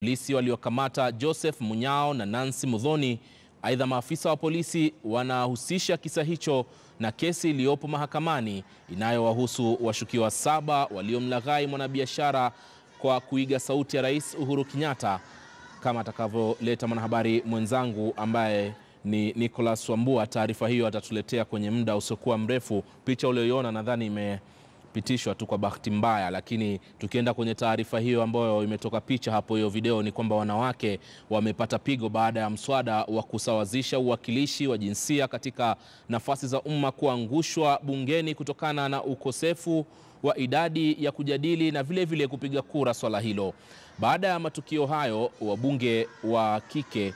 Polisi waliokamata Joseph Munyao na Nancy Muthoni. Aidha, maafisa wa polisi wanahusisha kisa hicho na kesi iliyopo mahakamani inayowahusu washukiwa 7 waliomlaghai mwanabiashara kwa kuiga sauti ya Rais Uhuru Kenyatta, kama atakavyoleta mwanahabari mwenzangu ambaye ni Nicholas Wambua. Taarifa hiyo atatuletea kwenye muda usiokuwa mrefu. Picha uliyoiona nadhani imepitishwa tu kwa bahati mbaya, lakini tukienda kwenye taarifa hiyo ambayo imetoka picha hapo, hiyo video, ni kwamba wanawake wamepata pigo baada ya mswada wa kusawazisha uwakilishi wa jinsia katika nafasi za umma kuangushwa bungeni kutokana na ukosefu wa idadi ya kujadili na vile kupiga kura swala hilo. Baada ya matukio hayo, wabunge wa kike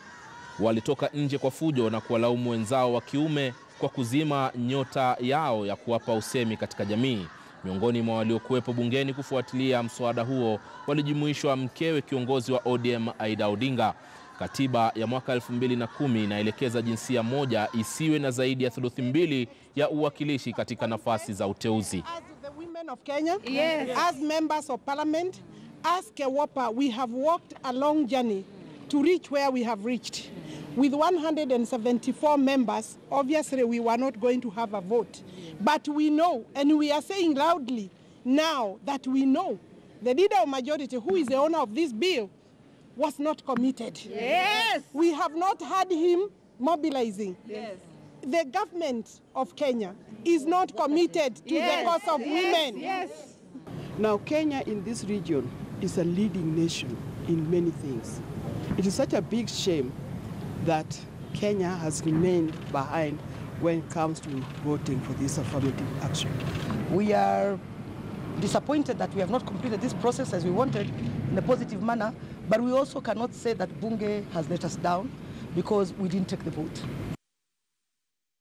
walitoka nje kwa fujo na kuwalaumu wenzao wa kiume kwa kuzima nyota yao ya kuwapa usemi katika jamii. Miongoni mwa waliokuwepo bungeni kufuatilia mswada huo walijumuishwa mkewe kiongozi wa ODM Aida Odinga. Katiba ya mwaka 2010 inaelekeza jinsia moja isiwe na zaidi ya 2/3 ya uwakilishi katika nafasi za uteuzi. As the women of Kenya, as members of parliament, as Kewapa, we have walked a long journey to reach where we have reached. With 174 members, obviously we were not going to have a vote. But we know, and we are saying loudly now that we know the leader of majority, who is the owner of this bill, was not committed. Yes. We have not had him mobilizing. Yes. The government of Kenya is not committed to the cause of women. Yes. Now, Kenya in this region is a leading nation in many things. It is such a big shame that Kenya has remained behind when it comes to voting for this affirmative action. We are disappointed that we have not completed this process as we wanted in a positive manner, but we also cannot say that Bunge has let us down because we didn't take the vote.